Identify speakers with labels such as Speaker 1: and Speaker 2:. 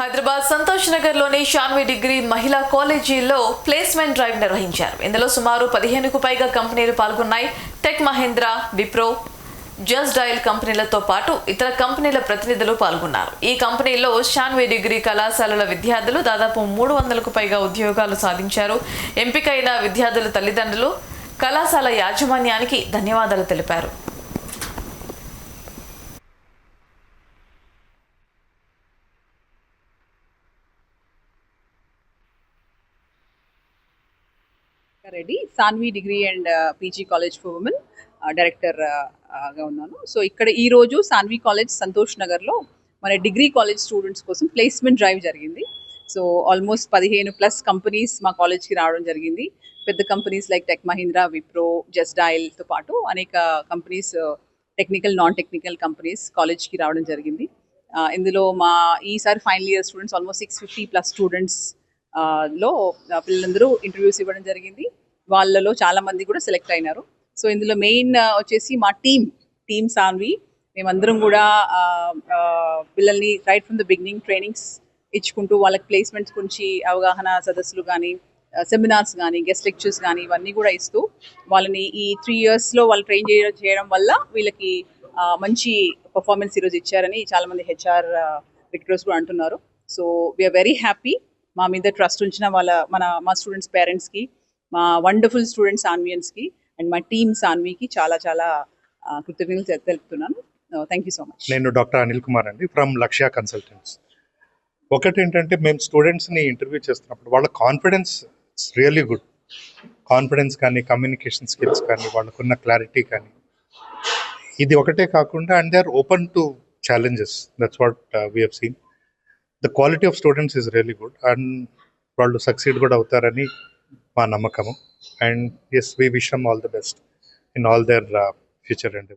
Speaker 1: హైదరాబాద్ సంతోష్ నగర్ లోని షాన్వి డిగ్రీ మహిళా కాలేజీలో ప్లేస్మెంట్ డ్రైవ్ నిర్వహించారు. ఇందులో సుమారు 15కు పైగా కంపెనీలు పాల్గొన్నాయి. Tech Mahindra, Wipro, Just Dial కంపెనీలతో పాటు ఇతర కంపెనీల ప్రతినిధులు పాల్గొన్నారు. ఈ కంపెనీలో షాన్వి డిగ్రీ కళాశాలల విద్యార్థులు దాదాపు 300కు పైగా ఉద్యోగాలు సాధించారు. ఎంపికైన విద్యార్థుల తల్లిదండ్రులు కళాశాల యాజమాన్యానికి ధన్యవాదాలు తెలిపారు.
Speaker 2: Reddy Sanvi degree and PG college for women డైరెక్టర్గా ఉన్నాను. సో ఇక్కడ ఈరోజు సాన్వి కాలేజ్ సంతోష్ నగర్లో మన డిగ్రీ కాలేజ్ స్టూడెంట్స్ కోసం ప్లేస్మెంట్ డ్రైవ్ జరిగింది. సో ఆల్మోస్ట్ 15+ కంపెనీస్ మా కాలేజ్కి రావడం జరిగింది. పెద్ద companies like Tech Mahindra, Wipro, Just డయల్తో పాటు అనేక companies, technical, non technical companies కాలేజ్కి రావడం జరిగింది. ఇందులో మా ఈసారి final year students almost 650+ students లో పిల్లలందరూ ఇంటర్వ్యూస్ ఇవ్వడం జరిగింది. వాళ్ళలో చాలా మంది కూడా సెలెక్ట్ అయినారు. సో ఇందులో మెయిన్ వచ్చేసి మా టీమ్ సాన్వి, మేమందరం కూడా పిల్లల్ని right from the beginning trainings ఇచ్చుకుంటూ వాళ్ళకి ప్లేస్మెంట్స్ గురించి అవగాహన సదస్సులు కానీ, సెమినార్స్ కానీ, గెస్ట్ లెక్చర్స్ కానీ ఇవన్నీ కూడా ఇస్తూ వాళ్ళని ఈ 3 yearsలో వాళ్ళు ట్రైన్ చేయడం వల్ల వీళ్ళకి మంచి పర్ఫార్మెన్స్ ఈరోజు ఇచ్చారని చాలామంది హెచ్ఆర్ రిక్రూటర్స్ కూడా అంటున్నారు. So we are very happy. మా మీద ట్రస్ట్ ఉంచిన మా స్టూడెంట్స్ పేరెంట్స్కి, మా వండర్ఫుల్ స్టూడెంట్స్ సాన్వియన్స్కి అండ్ మా టీమ్ సాన్వికి చాలా చాలా కృతజ్ఞతలు తెలుపుతున్నాను. Thank you so much.
Speaker 3: నేను డాక్టర్ అనిల్ కుమార్ అండి, ఫ్రమ్ లక్ష్య కన్సల్టెంట్స్. ఒకటి ఏంటంటే, మేము స్టూడెంట్స్ని ఇంటర్వ్యూ చేస్తున్నప్పుడు వాళ్ళ కాన్ఫిడెన్స్ రియల్లీ గుడ్. కాన్ఫిడెన్స్ కానీ, కమ్యూనికేషన్ స్కిల్స్ కానీ, వాళ్ళకున్న క్లారిటీ కానీ, ఇది ఒకటే కాకుండా and they are open to challenges. That's what we have seen. The quality of students is really good and వాళ్ళు సక్సీడ్ కూడా అవుతారని మా నమ్మకము. And yes, we wish them all the best in all their future ఎండెవర్స్.